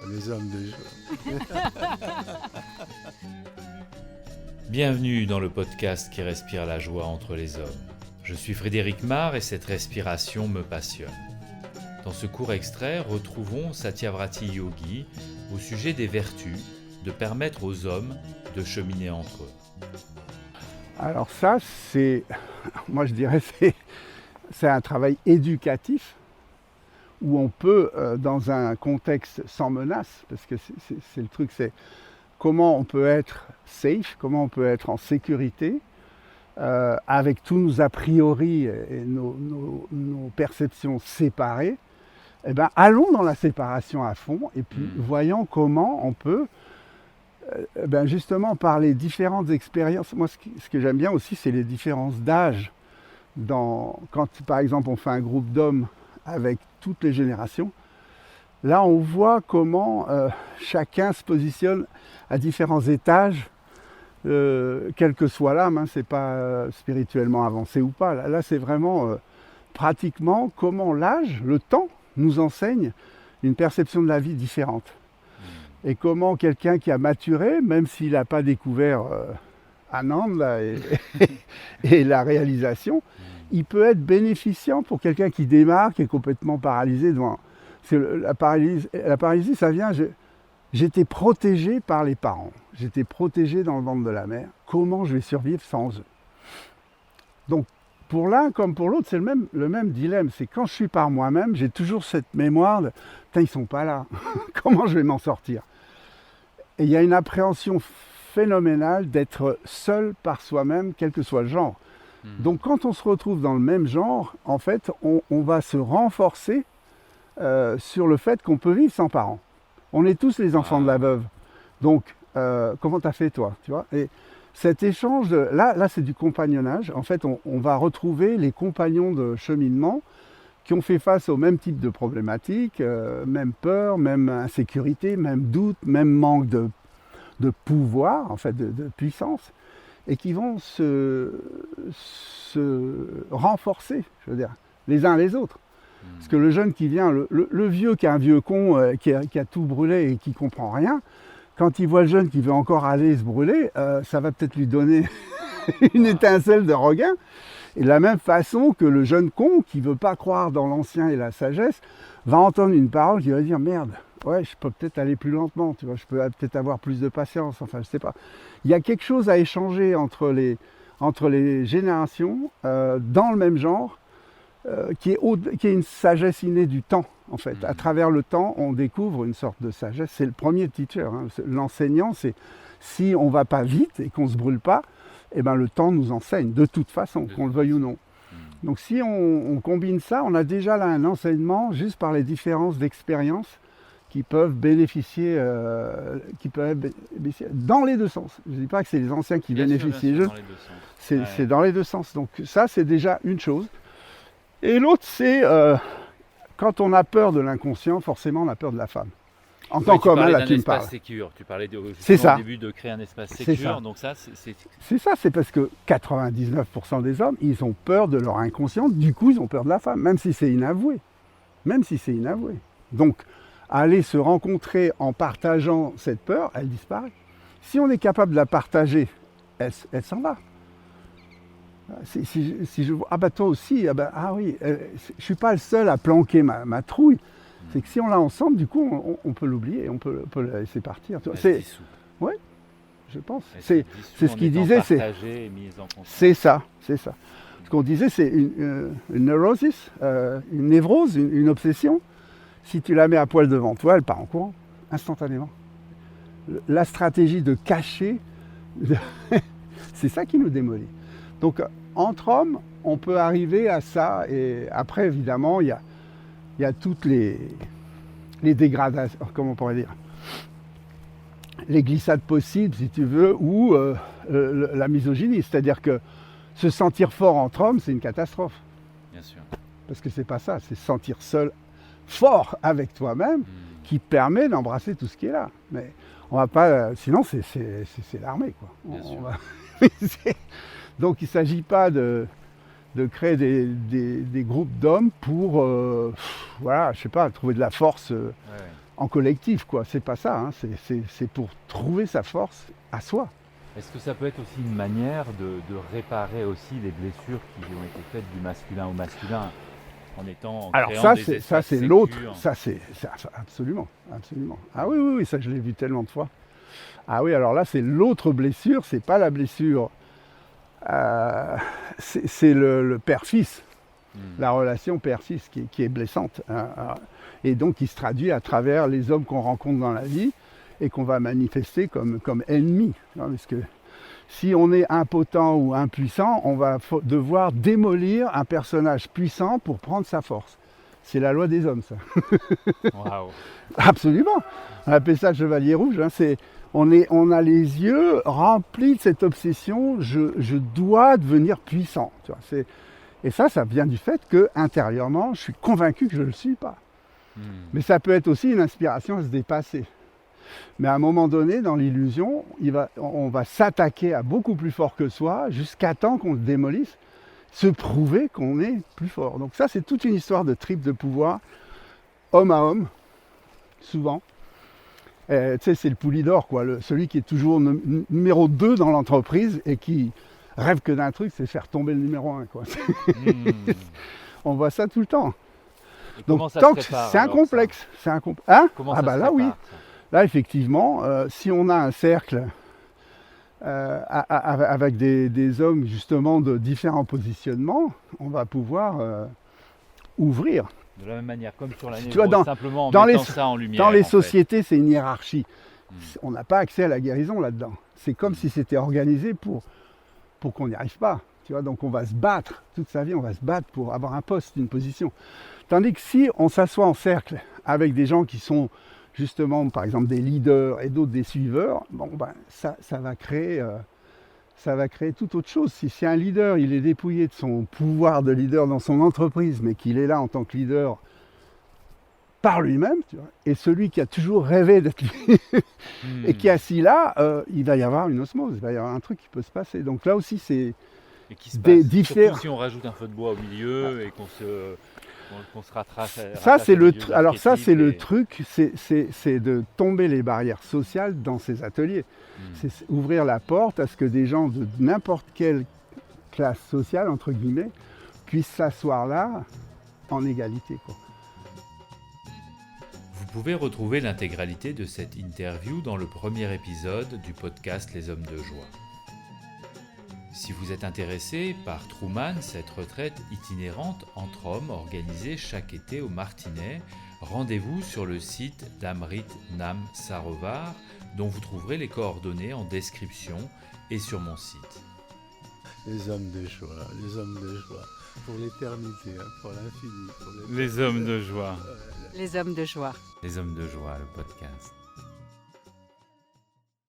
Les hommes de jour. Bienvenue dans le podcast qui respire la joie entre les hommes. Je suis Frédéric Marr et cette respiration me passionne. Dans ce court extrait, retrouvons Satyavrati Yogi au sujet des vertus de permettre aux hommes de cheminer entre eux. Alors ça, moi je dirais, c'est un travail éducatif où on peut, dans un contexte sans menace, parce que c'est le truc, c'est comment on peut être safe, comment on peut être en sécurité, avec tous nos a priori et nos perceptions séparées. Eh bien, allons dans la séparation à fond et puis voyons comment on peut, justement par les différentes expériences. Moi, ce que j'aime bien aussi, c'est les différences d'âge. Quand, par exemple, on fait un groupe d'hommes avec toutes les générations, là, on voit comment chacun se positionne à différents étages, quel que soit l'âme, hein, c'est pas spirituellement avancé ou pas. Là c'est vraiment pratiquement comment l'âge, le temps, nous enseigne une perception de la vie différente. Et comment quelqu'un qui a maturé, même s'il n'a pas découvert Anand et la réalisation, il peut être bénéficiant pour quelqu'un qui démarre, qui est complètement paralysé devant. La paralysie, ça vient, j'étais protégé par les parents, j'étais protégé dans le ventre de la mère, comment je vais survivre sans eux? Donc, pour l'un comme pour l'autre, c'est le même dilemme, c'est quand je suis par moi-même, j'ai toujours cette mémoire de « putain, ils sont pas là, comment je vais m'en sortir ?» Et il y a une appréhension phénoménale d'être seul par soi-même, quel que soit le genre. Donc quand on se retrouve dans le même genre, en fait, on va se renforcer sur le fait qu'on peut vivre sans parents. On est tous les enfants de la veuve. Donc, comment t'as fait toi, tu vois? Et cet échange, là c'est du compagnonnage. En fait, on va retrouver les compagnons de cheminement qui ont fait face au même type de problématiques, même peur, même insécurité, même doute, même manque de pouvoir, en fait, de puissance, et qui vont se renforcer, je veux dire, les uns les autres. Parce que le jeune qui vient, le vieux qui est un vieux con, qui a tout brûlé et qui ne comprend rien, quand il voit le jeune qui veut encore aller se brûler, ça va peut-être lui donner une étincelle de regain. Et de la même façon que le jeune con qui ne veut pas croire dans l'ancien et la sagesse, va entendre une parole qui va dire « Merde, ouais, je peux peut-être aller plus lentement, tu vois, je peux peut-être avoir plus de patience, enfin, je sais pas. » Il y a quelque chose à échanger entre les générations, dans le même genre, qui est une sagesse innée du temps, en fait. À travers le temps, on découvre une sorte de sagesse. C'est le premier teacher, hein. L'enseignant, c'est si on ne va pas vite et qu'on ne se brûle pas, eh ben, le temps nous enseigne, de toute façon, qu'on le veuille ou non. Donc si on combine ça, on a déjà là un enseignement juste par les différences d'expérience qui peuvent bénéficier, dans les deux sens. Je ne dis pas que c'est les anciens qui bénéficient des jeunes, c'est dans les deux sens. Donc ça, c'est déjà une chose. Et l'autre, c'est quand on a peur de l'inconscient, forcément, on a peur de la femme. En tant qu'homme, là, tu me parles. Tu parlais au début de créer un espace sécure, donc ça, c'est ça, c'est parce que 99% des hommes, ils ont peur de leur inconscient, du coup, ils ont peur de la femme, même si c'est inavoué. Donc, aller se rencontrer en partageant cette peur, elle disparaît. Si on est capable de la partager, elle s'en va. Si je vois, ah bah toi aussi, oui, je ne suis pas le seul à planquer ma trouille. C'est que si on l'a ensemble, du coup, on peut l'oublier, on peut la laisser partir. Oui, je pense. C'est ce qu'il disait. C'est ça. Ce qu'on disait, c'est une neurosis, une névrose, une obsession. Si tu la mets à poil devant toi, elle part en courant, instantanément. La stratégie de cacher, c'est ça qui nous démolit. Donc, entre hommes, on peut arriver à ça. Et après, évidemment, il y a toutes les dégradations, comment on pourrait dire, les glissades possibles, si tu veux, ou la misogynie. C'est-à-dire que se sentir fort entre hommes, c'est une catastrophe. Bien sûr. Parce que c'est pas ça, c'est se sentir seul, fort avec toi-même, qui permet d'embrasser tout ce qui est là. Mais on va pas, sinon c'est l'armée, quoi. Donc il ne s'agit pas de créer des groupes d'hommes pour, je sais pas, trouver de la force en collectif, quoi. C'est pas ça, hein. C'est pour trouver sa force à soi. Est-ce que ça peut être aussi une manière de réparer aussi les blessures qui ont été faites du masculin au masculin en Alors créant ça, des c'est espaces sécures. l'autre. Ça, absolument, absolument. Ah oui, oui, oui, ça je l'ai vu tellement de fois. Ah oui, alors là, c'est l'autre blessure, c'est pas la blessure. C'est le père-fils, la relation père-fils qui est blessante. Et donc qui se traduit à travers les hommes qu'on rencontre dans la vie et qu'on va manifester comme ennemis. Parce que si on est impotent ou impuissant, on va devoir démolir un personnage puissant pour prendre sa force. C'est la loi des hommes, ça. Waouh. Absolument. On appelle ça le chevalier rouge. Hein. On a les yeux remplis de cette obsession. Je dois devenir puissant. Tu vois, et ça vient du fait que intérieurement, je suis convaincu que je ne le suis pas. Mais ça peut être aussi une inspiration à se dépasser. Mais à un moment donné, dans l'illusion, on va s'attaquer à beaucoup plus fort que soi jusqu'à temps qu'on le démolisse, se prouver qu'on est plus fort. Donc ça, c'est toute une histoire de tripes de pouvoir, homme à homme, souvent. Tu sais, c'est le poulidor, quoi, celui qui est toujours numéro 2 dans l'entreprise et qui rêve que d'un truc, c'est faire tomber le numéro 1. Quoi. On voit ça tout le temps. Donc tant que c'est un complexe. Hein? Comment ça bah se là, oui. prépare, ça? Là, effectivement, si on a un cercle avec des hommes justement de différents positionnements, on va pouvoir ouvrir. De la même manière, comme sur la Tu vois, névrose, simplement en mettant ça en lumière. Dans les en fait. sociétés, c'est une hiérarchie. On n'a pas accès à la guérison là-dedans. C'est comme si c'était organisé pour qu'on n'y arrive pas. Tu vois, donc on va se battre toute sa vie, on va se battre pour avoir un poste, une position. Tandis que si on s'assoit en cercle avec des gens qui sont justement, par exemple, des leaders et d'autres des suiveurs, bon, ben, ça va créer tout autre chose. Si un leader, il est dépouillé de son pouvoir de leader dans son entreprise, mais qu'il est là en tant que leader par lui-même, tu vois, et celui qui a toujours rêvé d'être lui et qui est assis là, il va y avoir une osmose, il va y avoir un truc qui peut se passer. Donc là aussi, c'est Et qui se passe, surtout si on rajoute un feu de bois au milieu et qu'on se rattrache. Ça, c'est le truc. Alors ça, c'est le truc, c'est de tomber les barrières sociales dans ces ateliers. C'est ouvrir la porte à ce que des gens de n'importe quelle classe sociale, entre guillemets, puissent s'asseoir là en égalité, quoi. Vous pouvez retrouver l'intégralité de cette interview dans le premier épisode du podcast Les Hommes de Joie. Si vous êtes intéressé par Truman, cette retraite itinérante entre hommes organisée chaque été au Martinet, rendez-vous sur le site d'Amrit Nam Sarovar, dont vous trouverez les coordonnées en description et sur mon site. Les hommes de joie, pour l'éternité, hein, pour l'infini. Les hommes de joie. Les hommes de joie. Les Hommes de Joie, le podcast.